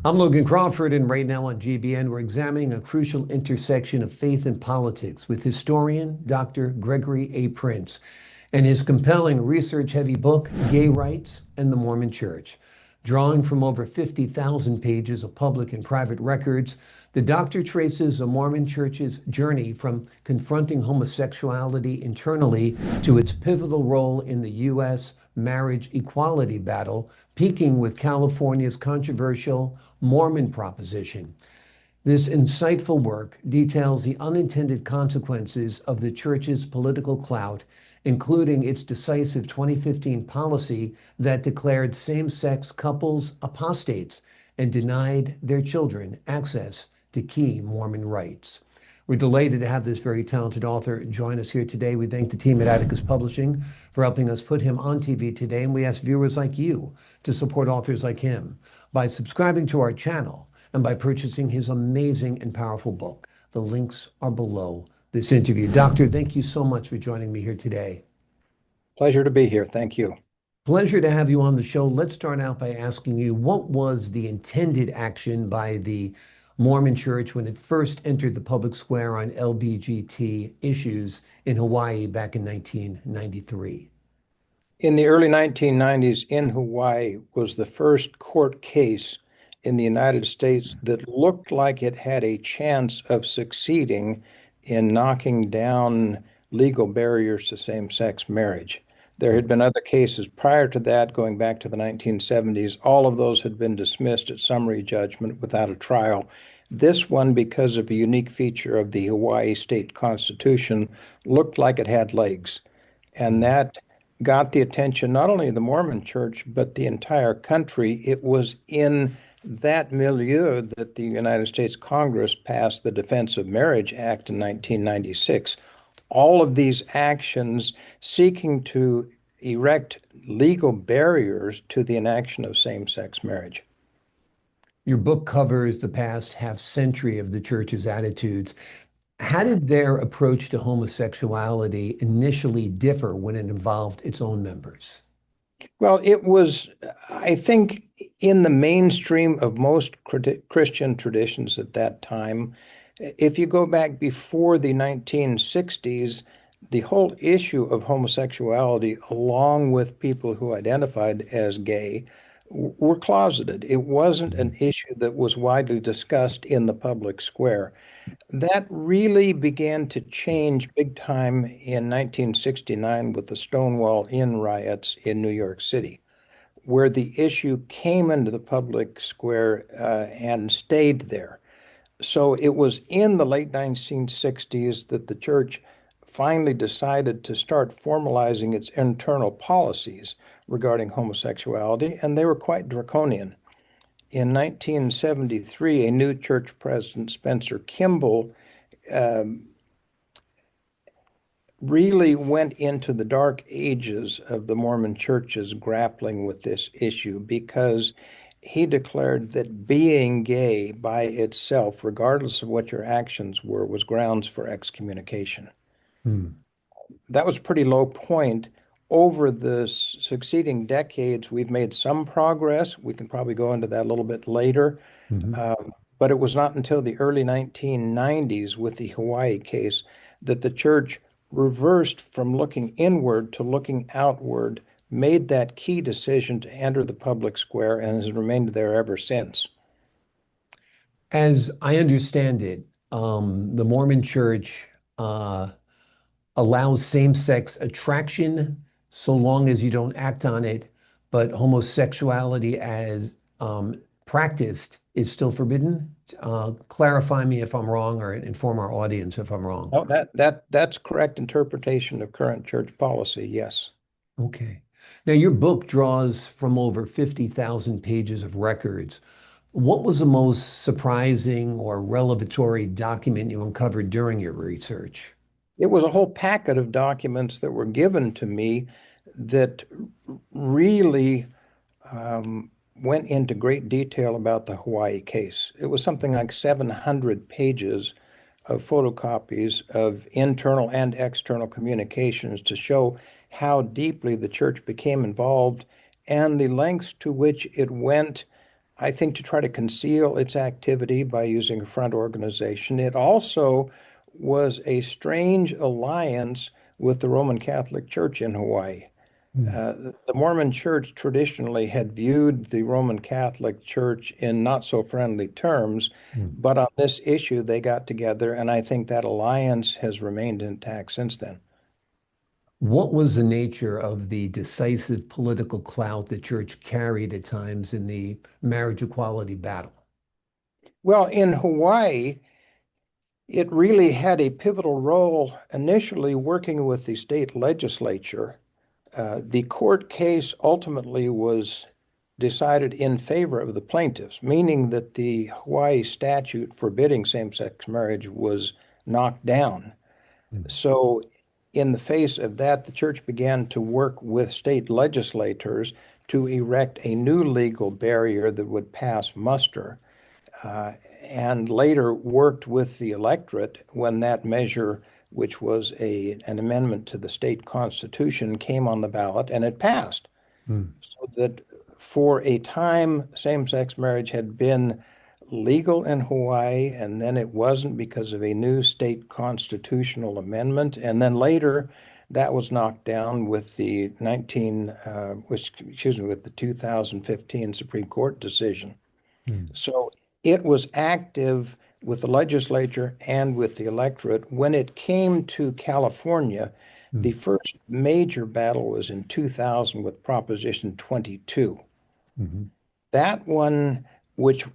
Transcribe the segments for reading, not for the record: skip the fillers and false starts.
I'm Logan Crawford, and right now on GBN, we're examining a crucial intersection of faith and politics with historian Dr. Gregory A. Prince and his compelling research-heavy book, Gay Rights and the Mormon Church. Drawing from over 50,000 pages of public and private records, the doctor traces the Mormon Church's journey from confronting homosexuality internally to its pivotal role in the U.S. marriage equality battle, peaking with California's controversial Mormon proposition. This insightful work details the unintended consequences of the church's political clout, including its decisive 2015 policy that declared same-sex couples apostates and denied their children access to key Mormon rights. We're delighted to have this very talented author join us here today. We thank the team at Atticus Publishing for helping us put him on TV today, and we ask viewers like you to support authors like him by subscribing to our channel and by purchasing his amazing and powerful book. The links are below this interview. Doctor, thank you so much for joining me here today. Pleasure to be here. Thank you. Pleasure to have you on the show. Let's start out by asking you, what was the intended action by the Mormon Church when it first entered the public square on LGBT issues in Hawaii back in 1993? In the early 1990s in Hawaii was the first court case in the United States that looked like it had a chance of succeeding in knocking down legal barriers to same-sex marriage. There had been other cases prior to that, going back to the 1970s. All of those had been dismissed at summary judgment without a trial. This one, because of a unique feature of the Hawaii state constitution, looked like it had legs. And that got the attention not only of the Mormon Church, but the entire country. It was in that milieu that the United States Congress passed the Defense of Marriage Act in 1996. All of these actions seeking to erect legal barriers to the enaction of same-sex marriage. Your book covers the past half century of the church's attitudes. How did their approach to homosexuality initially differ when it involved its own members? Well, it was, I think, in the mainstream of most Christian traditions at that time. If you go back before the 1960s, the whole issue of homosexuality, along with people who identified as gay, were closeted. It wasn't an issue that was widely discussed in the public square. That really began to change big time in 1969 with the Stonewall Inn riots in New York City, where the issue came into the public square and stayed there. So it was in the late 1960s that the church finally decided to start formalizing its internal policies regarding homosexuality, and they were quite draconian. In 1973, a new church president, Spencer Kimball, really went into the dark ages of the Mormon churches grappling with this issue because he declared that being gay by itself, regardless of what your actions were, was grounds for excommunication. That was a pretty low point. Over the succeeding decades, we've made some progress. We can probably go into that a little bit later. But it was not until the early 1990s with the Hawaii case that the church reversed from looking inward to looking outward, made that key decision to enter the public square, and has remained there ever since. As I understand it, the Mormon Church allows same-sex attraction so long as you don't act on it, but homosexuality as practiced is still forbidden. Clarify me if I'm wrong, or inform our audience if I'm wrong. No, that's correct interpretation of current church policy, yes. Okay. Now, your book draws from over 50,000 pages of records. What was the most surprising or revelatory document you uncovered during your research? It was a whole packet of documents that were given to me that really went into great detail about the Hawaii case. It was something like 700 pages of photocopies of internal and external communications to show how deeply the church became involved and the lengths to which it went I think, to try to conceal its activity by using a front organization. It also was a strange alliance with the Roman Catholic Church in Hawaii. Mm, The Mormon Church traditionally had viewed the Roman Catholic Church in not so friendly terms, mm. but on this issue, they got together, and I think that alliance has remained intact since then. What was the nature of the decisive political clout the church carried at times in the marriage equality battle? Well, in Hawaii, it really had a pivotal role initially working with the state legislature. The court case ultimately was decided in favor of the plaintiffs, meaning that the Hawaii statute forbidding same-sex marriage was knocked down. Mm, So, in the face of that, the church began to work with state legislators to erect a new legal barrier that would pass muster, uh, and later worked with the electorate when that measure, which was an amendment to the state constitution, came on the ballot and it passed. mm, So that for a time, same-sex marriage had been legal in Hawaii, and then it wasn't because of a new state constitutional amendment. And then later, that was knocked down with the with the 2015 Supreme Court decision. mm, So it was active with the legislature and with the electorate. When it came to California, the mm, first major battle was in 2000 with Proposition 22. mhm, That one, which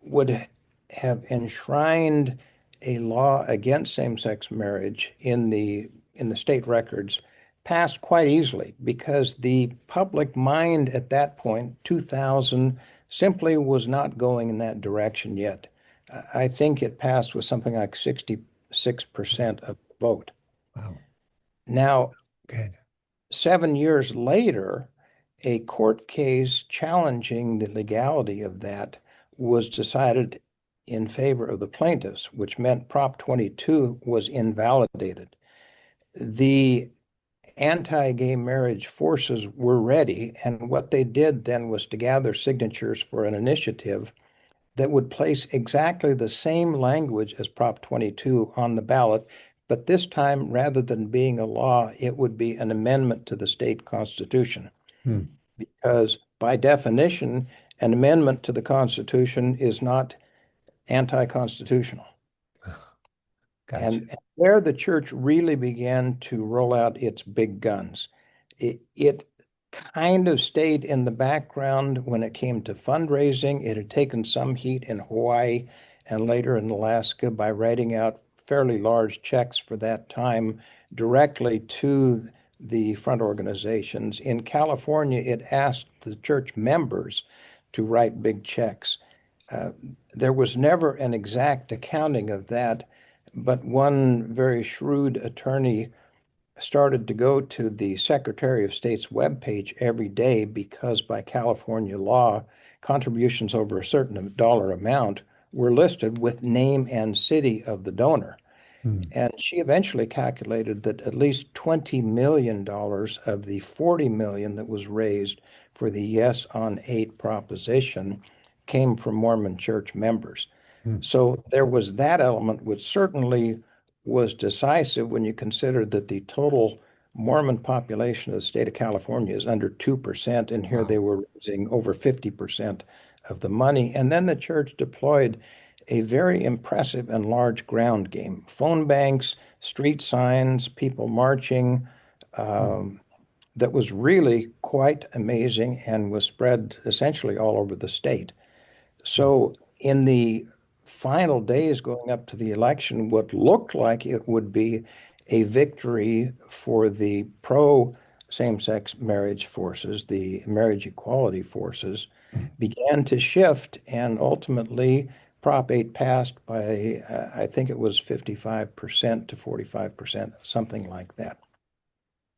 would have enshrined a law against same-sex marriage in the state records, passed quite easily because the public mind at that point, 2000, simply was not going in that direction yet. I think it passed with something like 66% of the vote. wow. Now, Good. 7 years later, a court case challenging the legality of that was decided in favor of the plaintiffs, which meant Prop 22 was invalidated. The anti-gay marriage forces were ready, and what they did then was to gather signatures for an initiative that would place exactly the same language as Prop 22 on the ballot, but this time, rather than being a law, it would be an amendment to the state constitution. Mm, Because by definition, an amendment to the Constitution is not anti-constitutional. gotcha. And there the church really began to roll out its big guns. It kind of stayed in the background when it came to fundraising. It had taken some heat in Hawaii and later in Alaska by writing out fairly large checks for that time directly to the front organizations. In California, it asked the church members to write big checks. Uh, there was never an exact accounting of that, but one very shrewd attorney started to go to the Secretary of State's webpage every day because by California law, contributions over a certain dollar amount were listed with name and city of the donor. Mm, And she eventually calculated that at least $20 million of the 40 million that was raised for the Yes on 8 proposition came from Mormon Church members. mm, So there was that element, which certainly was decisive when you consider that the total Mormon population of the state of California is under 2%, and here they wow. were raising over 50% of the money. And then the church deployed a very impressive and large ground game, phone banks, street signs, people marching, Mm, um, that was really quite amazing and was spread essentially all over the state. mm, So in the final days going up to the election, what looked like it would be a victory for the pro same-sex marriage forces, the marriage equality forces, mm. began to shift, and ultimately Prop 8 passed by, I think it was 55% to 45%, something like that.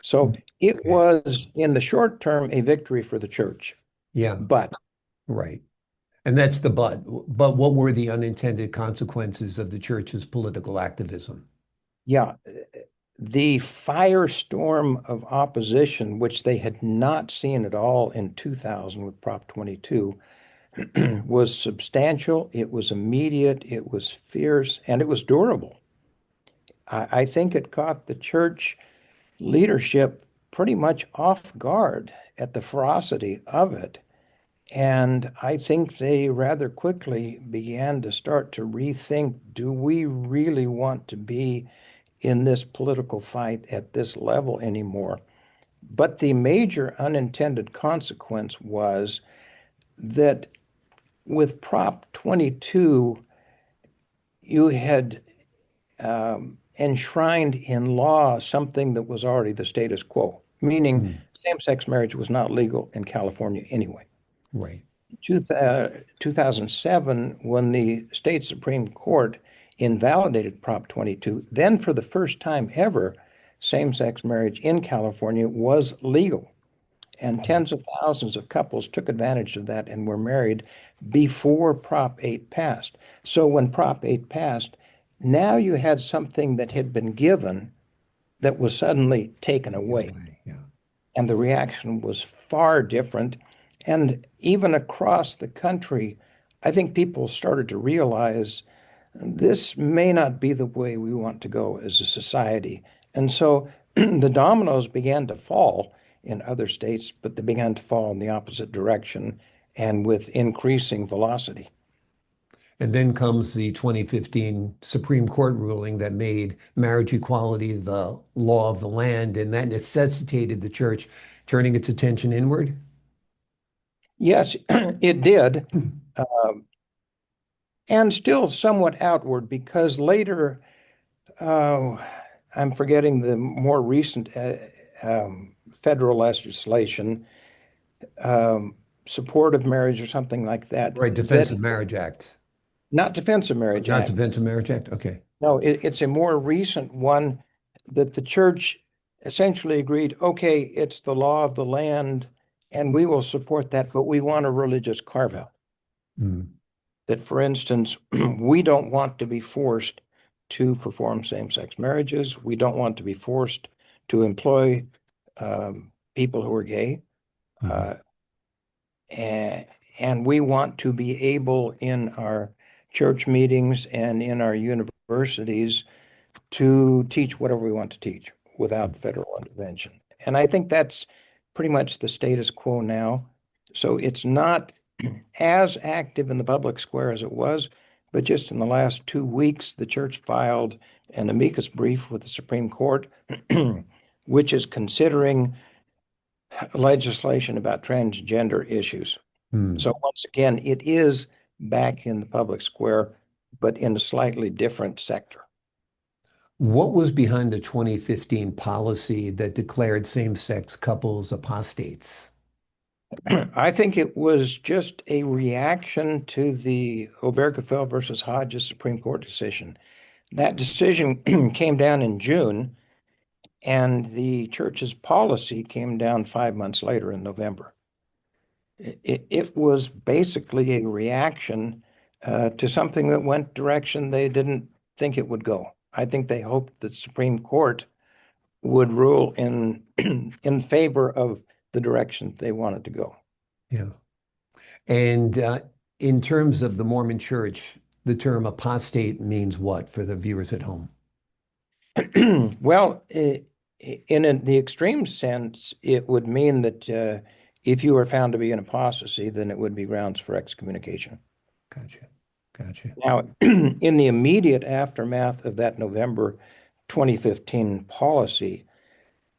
So it Okay. was, in the short term, a victory for the church. Yeah, But right. And that's the but. But what were the unintended consequences of the church's political activism? yeah, the firestorm of opposition, which they had not seen at all in 2000 with Prop 22, was substantial, it was immediate, it was fierce, and it was durable. I think it caught the church leadership pretty much off guard at the ferocity of it. And I think they rather quickly began to start to rethink, do we really want to be in this political fight at this level anymore? But the major unintended consequence was that with Prop 22, you had enshrined in law something that was already the status quo, meaning Hmm. same-sex marriage was not legal in California anyway. Right. 2007, when the state Supreme Court invalidated Prop 22, then for the first time ever, same-sex marriage in California was legal. And tens of thousands of couples took advantage of that and were married before Prop 8 passed. So when Prop 8 passed, now you had something that had been given that was suddenly taken Taken away. away. Yeah. And the reaction was far different. And even across the country, I think people started to realize this may not be the way we want to go as a society. And so the dominoes began to fall in other states, but they began to fall in the opposite direction and with increasing velocity. And then comes the 2015 Supreme Court ruling that made marriage equality the law of the land, and that necessitated the church turning its attention inward. Yes, it did, and still somewhat outward because later, uh, I'm forgetting the more recent federal legislation, um, support of marriage or something like that, Right, Defense that of Marriage Act. not Defense of Marriage Not Act. Defense of Marriage Act? Okay. No, it's a more recent one that the church essentially agreed, okay, it's the law of the land and we will support that, but we want a religious carve out. Mm. That, for instance, we don't want to be forced to perform same-sex marriages. We don't want to be forced to employ people who are gay. Mhm. Uh, and we want to be able in our church meetings and in our universities to teach whatever we want to teach without federal intervention. And I think that's pretty much the status quo now. So it's not as active in the public square as it was, but just in the last 2 weeks, the church filed an amicus brief with the Supreme Court, which is considering legislation about transgender issues. Mm. So once again, it is back in the public square, but in a slightly different sector. What was behind the 2015 policy that declared same-sex couples apostates? I think it was just a reaction to the Obergefell versus Hodges Supreme Court decision. That decision came down in June, and the church's policy came down 5 months later in November. It was basically a reaction to something that went direction they didn't think it would go. I think they hoped the Supreme Court would rule in in favor of the direction they wanted to go. Yeah. And in terms of the Mormon Church, the term apostate means what for the viewers at home? Well, the extreme sense, it would mean that if you were found to be in apostasy, then it would be grounds for excommunication. Gotcha. Gotcha. Now, in the immediate aftermath of that November 2015 policy,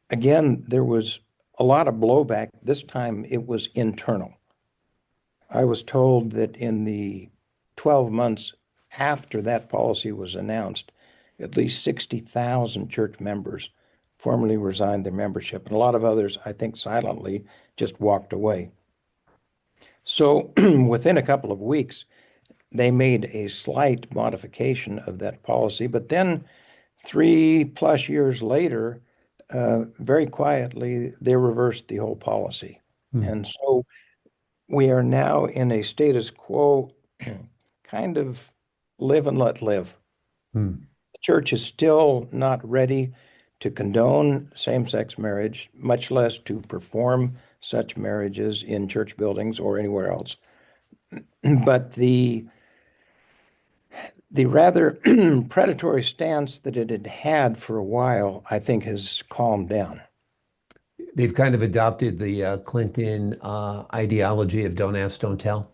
again, there was a lot of blowback. This time it was internal. I was told that in the 12 months after that policy was announced, at least 60,000 church members formally resigned their membership, and a lot of others, I think silently, just walked away. So within a couple of weeks, they made a slight modification of that policy, but then 3+ years later, very quietly, they reversed the whole policy. Hmm. And so we are now in a status quo, kind of live and let live. Hmm. The church is still not ready to condone same-sex marriage, much less to perform such marriages in church buildings or anywhere else. but the rather predatory stance that it had had for a while, I think, has calmed down. They've kind of adopted the Clinton ideology of don't ask, don't tell.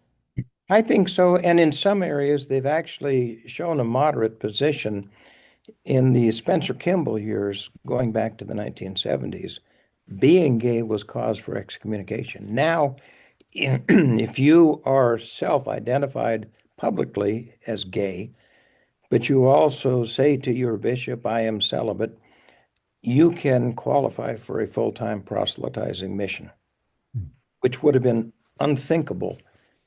I think so. And in some areas, they've actually shown a moderate position. In the Spencer Kimball years, going back to the 1970s, being gay was cause for excommunication. Now, if you are self-identified publicly as gay, but you also say to your bishop, I am celibate, you can qualify for a full-time proselytizing mission, which would have been unthinkable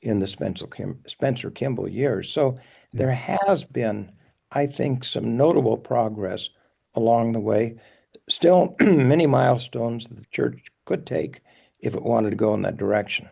in the Spencer Kimball years. So there has been, I think, some notable progress along the way. Still many milestones that the church could take if it wanted to go in that direction.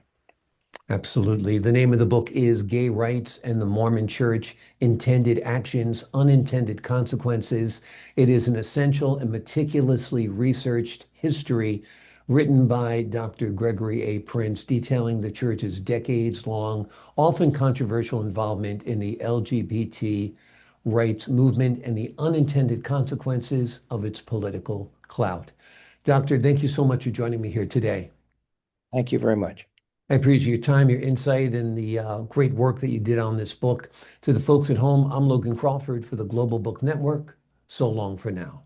Absolutely. The name of the book is Gay Rights and the Mormon Church, Intended Actions, Unintended Consequences. It is an essential and meticulously researched history written by Dr. Gregory A. Prince, detailing the church's decades-long, often controversial involvement in the LGBT rights movement and the unintended consequences of its political clout. Doctor, thank you so much for joining me here today. Thank you very much. I appreciate your time, your insight, and the great work that you did on this book. To the folks at home, I'm Logan Crawford for the Global Book Network. So long for now.